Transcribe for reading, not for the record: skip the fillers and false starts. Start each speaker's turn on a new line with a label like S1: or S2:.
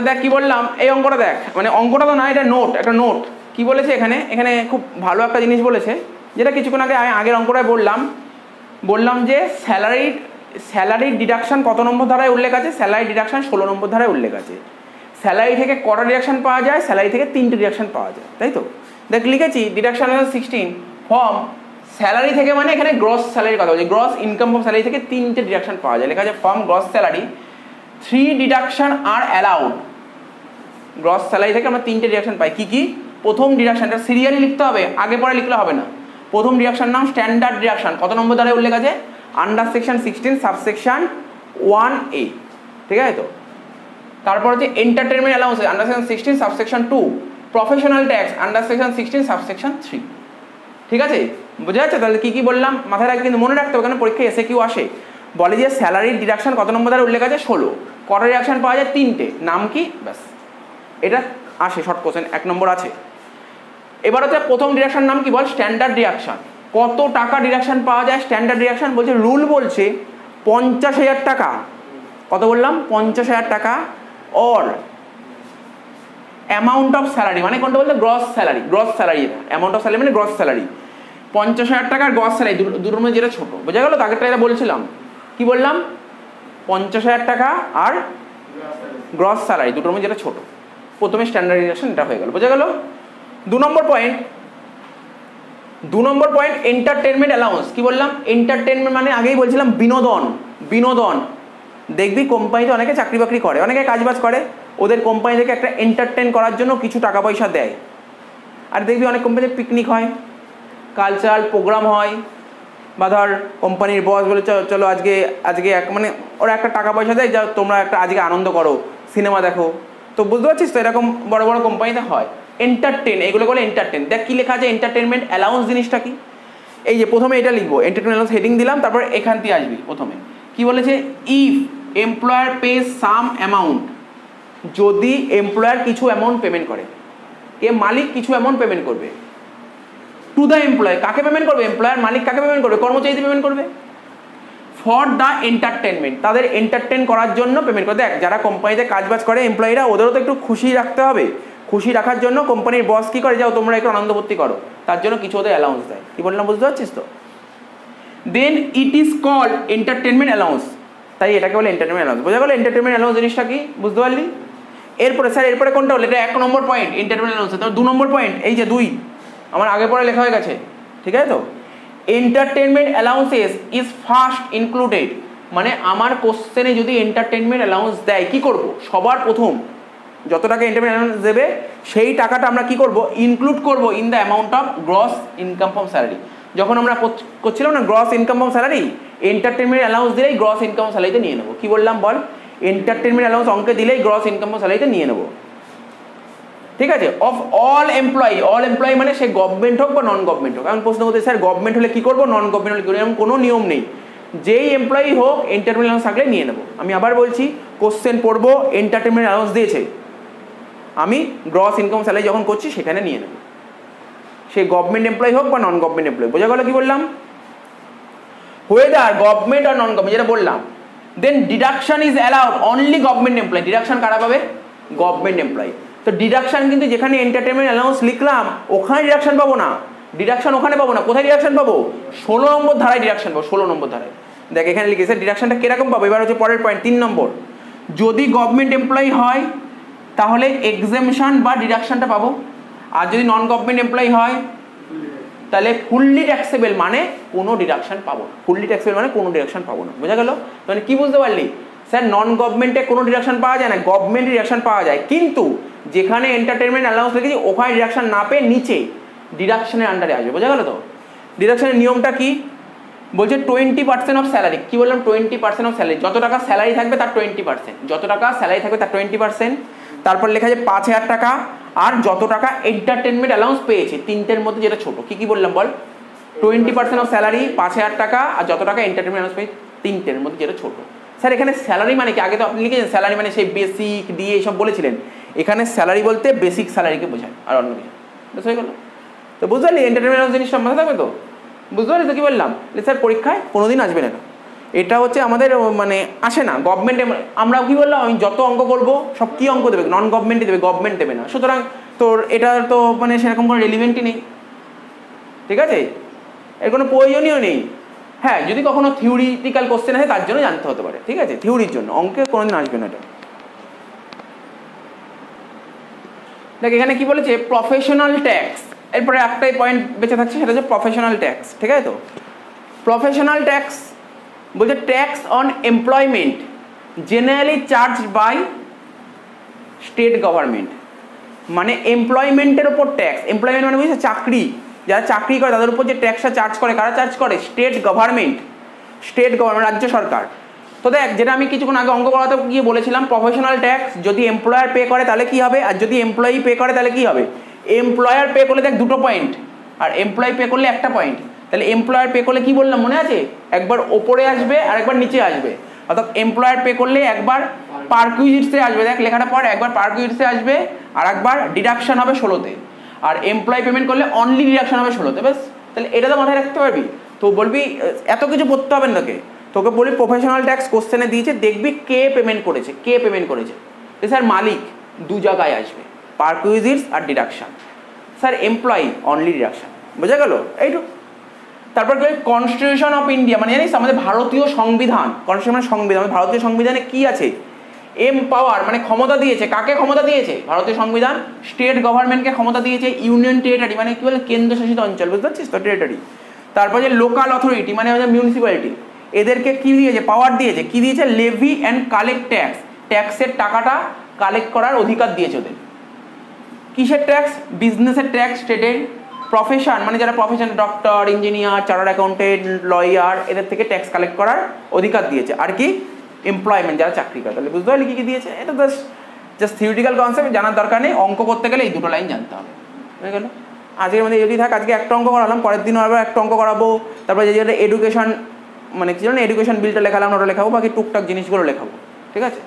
S1: দেখ কি বললাম, এই অঙ্কটা দেখ, মানে অঙ্কটা তো না, এটা নোট, একটা নোট। কি বলেছে এখানে, এখানে খুব ভালো একটা জিনিস বলেছে, যেটা কিছুক্ষণ আগে আগের অঙ্কটায় বললাম যে স্যালারির ডিডাকশন কত নম্বর ধারায় উল্লেখ আছে, স্যালারি ডিডাকশন 16 নম্বর ধারায় উল্লেখ আছে। স্যালারি থেকে কটা ডিডাকশন পাওয়া যায়, স্যালারি থেকে 3টে ডিডাকশন পাওয়া যায়, তাই তো। দেখ লিখেছি ডিডাকশন 16 ফর্ম স্যালারি থেকে, মানে এখানে গ্রস স্যালারির কথা বলছি, গ্রস ইনকাম ফ্রম স্যালারি থেকে 3টে ডিডাকশন পাওয়া যায়। লেখা আছে ফর্ম গ্রস স্যালারি 3 ডিডাকশন আর অ্যালাউড। গ্রস স্যালারি থেকে আমরা 3টে ডিডাকশন পাই। কি কি? প্রথম ডিডাকশনটা সিরিয়ালি লিখতে হবে, আগে পরে লিখলে হবে না। প্রথম ডিডাকশন নাম স্ট্যান্ডার্ড ডিডাকশন, কত নম্বর ধারায় উল্লেখ আছে, আন্ডার সেকশন 16 সাবসেকশন 1A, ঠিক আছে তো। তারপর হচ্ছে entertainment allowance under section 16 subsection 2, professional tax under section 16 subsection 3, ঠিক আছে, বোঝা যাচ্ছে। তাহলে কি কি বললাম মাথায় রাখি, কিন্তু মনে রাখতে হবে, কারণ পরীক্ষায় এসে কিউ আসে, বলে যে স্যালারির ডিডাকশন কত নম্বর ধারায় উল্লেখ আছে 16, কটা ডিডাকশন পাওয়া যায় 3টে, নাম কি, ব্যাস এটা আসে শর্ট কোশ্চেন 1 নম্বর আছে। এবার হচ্ছে প্রথম ডিডাকশন নাম কি বল, স্ট্যান্ডার্ড ডিডাকশন। কত টাকা ডিডাকশন পাওয়া যায় স্ট্যান্ডার্ড ডিডাকশন, বলছে রুল বলছে 50,000 টাকা, কত বললাম 50,000 টাকা, অর অ্যামাউন্ট অফ স্যালারি, মানে কোনটা বলতে গ্রস স্যালারি, গ্রস স্যালারি, এটা অ্যামাউন্ট অফ স্যালারি মানে গ্রস স্যালারি, 50,000 টাকার গ্রস স্যালারি, দুটোর মধ্যে যেটা ছোট, বোঝা গেল। আগেরটা এটা বলছিলাম, কি বললাম 50,000 টাকা আর গ্রস স্যালারি, দুটোর মধ্যে যেটা ছোট, প্রথমে স্ট্যান্ডার্ড ডিডাকশন এটা হয়ে গেল, বোঝা গেল। 2 নম্বর পয়েন্ট এন্টারটেনমেন্ট অ্যালাউন্স। কি বললাম, এন্টারটেনমেন্ট মানে আগেই বলছিলাম বিনোদন। দেখবি কোম্পানিতে অনেকে চাকরি বাকরি করে, অনেকে কাজবাজ করে, ওদের কোম্পানি থেকে একটা এন্টারটেন করার জন্য কিছু টাকা পয়সা দেয়। আর দেখবি অনেক কোম্পানিতে পিকনিক হয়, কালচারাল প্রোগ্রাম হয়, বা ধর কোম্পানির বস বলে চলো আজকে মানে ওরা একটা টাকা পয়সা দেয়, যা তোমরা একটা আজকে আনন্দ করো, সিনেমা দেখো, তো বুঝতে পারছিস তো, এরকম বড় বড় কোম্পানিতে হয় এন্টারটেন, এগুলো বলে এন্টারটেন। দেখ কি লেখা আছে এন্টারটেনমেন্ট অ্যালাউন্স জিনিসটা কি, এই যে প্রথমে এটা লিখবো, এন্টারটেনমেন্ট অ্যালাউন্স হেডিং দিলাম, তারপর এখান থেকে আসবি প্রথমে কি বলেছে, if employer pay some amount, যদি এমপ্লয়ার কিছু অ্যামাউন্ট পেমেন্ট করে, মালিক কিছু অ্যামাউন্ট পেমেন্ট করবে টু দ্য এমপ্লয়, কাকে পেমেন্ট করবে, এমপ্লয়ার, মালিক কাকে পেমেন্ট করবে, কর্মচারীদের পেমেন্ট করবে, ফর দ্য এন্টারটেনমেন্ট, তাদের এন্টারটেন করার জন্য পেমেন্ট করে। দেখ যারা কোম্পানিতে কাজবাজ করে এমপ্লয়িরা, ওদেরও তো একটু খুশি রাখতে হবে, খুশি রাখার জন্য কোম্পানির বস কি করে, যাও তোমরা একটু আনন্দ ভর্তি করো, তার জন্য কিছু ওদের অ্যালাউন্স দেয়। কি বললাম বুঝতে পারছিস তো। Then it is called entertainment allowance, তাই এটাকে বলে এন্টারটেনমেন্ট অ্যালাউন্স, বোঝা গেল। এন্টারটেনমেন্ট অ্যালাউন্স জিনিসটা কি বুঝতে পারলি। এরপরে স্যার এরপরে কোনটা হলো, এটা 1 নম্বর পয়েন্ট এন্টারটেনমেন্ট অ্যালাউন্স। তারপর 2 নম্বর পয়েন্ট, এই যে 2 আমার আগে পরে লেখা হয়ে গেছে, ঠিক আছে তো। Entertainment allowances is first included, মানে আমার কোশ্চেনে যদি এন্টারটেনমেন্ট অ্যালাউন্স দেয়, কি করব, সবার প্রথম যত টাকা এন্টারটেনমেন্ট অ্যালাউন্স দেবে সেই টাকাটা আমরা কি করব, ইনক্লুড করব in the amount of gross income from salary. যখন আমরা করছিলাম না gross income from salary, entertainment allowance দিলেই গ্রস ইনকাম স্যালারিতে নিয়ে নেবো। কি বললাম বল, এন্টারটেনমেন্ট অ্যালাউন্স অঙ্কে দিলেই গ্রস ইনকাম ফ্রম স্যালারিতে নিয়ে নেবো, ঠিক আছে। অফ অল এমপ্লয়ি মানে সে গভর্নমেন্ট হোক বা নন গভর্নমেন্ট হোক। এখন প্রশ্ন করতে, স্যার গভর্নমেন্ট হলে কি করবো, নন গভর্নমেন্ট হলে কি করবো, এরকম কোনো নিয়ম নেই, যেই এমপ্লয়ি হোক এন্টারটেনমেন্ট অ্যালাউন্স থাকলে নিয়ে নেবো। আমি আবার বলছি, কোশ্চেন পড়বো, এন্টারটেনমেন্ট অ্যালাউন্স দিয়েছে, আমি গ্রস ইনকাম স্যালারি যখন করছি সেখানে নিয়ে নেবো, সে গভর্নমেন্ট এমপ্লয়ি হোক বা নন গভর্নমেন্ট এমপ্লয়ি, বোঝা গেল। কি বললাম, ওয়েদার গভর্নমেন্ট আর নন গভর্নমেন্ট, যেটা বললাম। Then deduction is allowed only government employee, deduction কারা পাবে, গভর্নমেন্ট এমপ্লয়ি। তো ডিডাকশন কিন্তু যেখানে এন্টারটেনমেন্ট অ্যালাউন্স লিখলাম ওখানে ডিডাকশন পাবো না, ডিডাকশন ওখানে পাবো না, কোথায় ডিডাকশন পাবো, 16 নম্বর ধারায় ডিডাকশন পাবো, 16 নম্বর ধারায়। দেখ এখানে লিখেছে ডিডাকশনটা কিরকম পাবো। এবার হচ্ছে পরের পয়েন্ট 3 নম্বর, যদি গভর্নমেন্ট এমপ্লয়ি হয় তাহলে এক্সেমশন বা ডিডাকশনটা পাবো, আর যদি নন গভর্নমেন্ট এমপ্লয়ি হয় তাহলে ফুললি ট্যাক্সেবল মানে কোনো ডিডাকশন পাবো, ফুললি ট্যাক্সেবল মানে কোনো ডিডাকশন পাবো না, বোঝা গেল। মানে কি বুঝতে পারলি, স্যার নন গভর্নমেন্টে কোনো ডিডাকশন পাওয়া যায় না, গভর্নমেন্ট ডিডাকশন পাওয়া যায়, কিন্তু যেখানে এন্টারটেনমেন্ট অ্যালাউন্স লিখেছি ওখানে ডিডাকশন না পেয়ে নিচে ডিডাকশনের আন্ডারে আসবে, বোঝা গেল তো। ডিডাকশনের নিয়মটা কি বলছে, 20% অফ স্যালারি। কি বললাম, 20% অফ স্যালারি, যত টাকা স্যালারি থাকবে তার 20%, যত টাকা স্যালারি থাকবে তার 20%। তারপর লেখা আছে 5,000 টাকা, আর যত টাকা এন্টারটেনমেন্ট অ্যালাউন্স পেয়েছে, তিনটের মধ্যে যেটা ছোট। কি কি বললাম বল, 20% অফ স্যালারি, 5,000 টাকা, আর যত টাকা এন্টারটেনমেন্ট অ্যালাউন্স পেয়েছে, তিনটের মধ্যে যেটা ছোট। স্যার এখানে স্যালারি মানে কি, আগে তো আপনি লিখেছেন স্যালারি মানে সেই বেসিক দিয়ে এইসব বলেছিলেন, এখানে স্যালারি বলতে বেসিক স্যালারিকে বোঝায় আর অন্য কিছু, বুঝতে হয়ে গেল তো। বুঝতে পারলি এন্টারটেনমেন্ট অ্যালাউন্স জিনিসটা মাথায় থাকবে তো, বুঝতে পারলি তো। কি বললাম, স্যার পরীক্ষায় কোনোদিন আসবে না, এটা হচ্ছে আমাদের মানে আসে না গভর্নমেন্টে। আমরা কি বললাম, আমি যত অঙ্ক করবো সব কি অঙ্ক দেবে, নন গভর্নমেন্টই দেবে, গভর্নমেন্ট দেবে না। সুতরাং তোর এটা তো মানে সেরকম কোনো রেলিভেন্টই নেই, ঠিক আছে, এর কোনো প্রয়োজনীয় নেই। হ্যাঁ, যদি কখনো থিওরিটিক্যাল কোশ্চেন আসে তার জন্য জানতে হতে পারে, ঠিক আছে, থিওরির জন্য, অঙ্কে কোনোদিন আসবে না এটা। দেখ এখানে কি বলেছে, প্রফেশনাল ট্যাক্স, এরপরে একটাই পয়েন্ট বেঁচে থাকছে, সেটা হচ্ছে প্রফেশনাল ট্যাক্স, ঠিক আছে। তো প্রফেশনাল ট্যাক্স বলছে tax on employment generally charge by state government, মানে এমপ্লয়মেন্টের ওপর ট্যাক্স। এমপ্লয়মেন্ট মানে বুঝছে চাকরি, যারা চাকরি করে তাদের উপর যে ট্যাক্সটা চার্জ করে, কারা চার্জ করে, স্টেট গভর্নমেন্ট, রাজ্য সরকার। তো দেখ যেটা আমি কিছুক্ষণ আগে অঙ্ক করাতে গিয়ে বলেছিলাম, প্রফেশনাল ট্যাক্স যদি এমপ্লয়ার পে করে তাহলে কি হবে, আর যদি এমপ্লয়ি পে করে তাহলে কি হবে। এমপ্লয়ার পে করলে দেখ 2টো পয়েন্ট, আর এমপ্লয়ি পে করলে 1টা পয়েন্ট। তাহলে এমপ্লয়ার পে করলে কি বললাম মনে আছে, একবার ওপরে আসবে আর একবার নিচে আসবে। অর্থাৎ এমপ্লয়ার পে করলে একবার পারকুইজিটসে আসবে, দেখ লেখাটা পর, একবার পারকুইজিটসে আসবে আর একবার ডিডাকশন হবে 16তে। আর এমপ্লয়ি পেমেন্ট করলে অনলি ডিডাকশন হবে 16তে। বেশ, তাহলে এটা তো মাথায় রাখতে পারবি। তো বলবি এত কিছু পড়তে হবে না তোকে, তোকে বলি প্রফেশনাল ট্যাক্স কোশ্চেনে দিয়েছে, দেখবি কে পেমেন্ট করেছে, কে পেমেন্ট করেছে। স্যার মালিক 2 জায়গায় আসবে, পারকুইজিটস আর deduction. Sir employee only deduction, বোঝা গেল এইটুকু। তারপর কি কনস্টিটিউশন অফ ইন্ডিয়া, মানে জানিস আমাদের ভারতীয় সংবিধান, কনস্টিটিউশন মানে সংবিধান, আমাদের ভারতীয় সংবিধানে কি আছে, এমপাওয়ার মানে ক্ষমতা দিয়েছে, কাকে ক্ষমতা দিয়েছে, ভারতীয় সংবিধান স্টেট গভর্নমেন্টকে ক্ষমতা দিয়েছে, ইউনিয়ন টেরিটরি মানে কি বলে কেন্দ্রশাসিত অঞ্চল, বুঝতে পারছিস তো, টেরিটরি। তারপর যে লোকাল অথরিটি মানে আমাদের মিউনিসিপ্যালিটি, এদেরকে কি দিয়েছে, পাওয়ার দিয়েছে, কি দিয়েছে, লেভি অ্যান্ড কালেক্ট ট্যাক্স, ট্যাক্সের টাকাটা কালেক্ট করার অধিকার দিয়েছে ওদের। কিসের ট্যাক্স, বিজনেসের ট্যাক্স স্টেটের। প্রফেশন মানে যারা profession, doctor, engineer, chartered accountant, lawyer, এদের থেকে ট্যাক্স কালেক্ট করার অধিকার দিয়েছে। আর কি এমপ্লয়মেন্ট, যারা চাকরি করে। তাহলে বুঝতে পারলি কি কি দিয়েছে, এটা জাস্ট থিওরিটিক্যাল কনসেপ্ট, জানার দরকার নেই। অঙ্ক করতে গেলে এই 2টো লাইন জানতে হবে, বুঝে গেল। আজকের মধ্যে যদি থাক, আজকে একটা অঙ্ক করালাম, পরের দিনও আবার একটা অঙ্ক করাবো। তারপরে যেটা এডুকেশন মানে কি জানো, এডুকেশন বিলটা লেখালাম, ওটা লেখাবো, বাকি টুকটাক জিনিসগুলো লেখাবো, ঠিক আছে।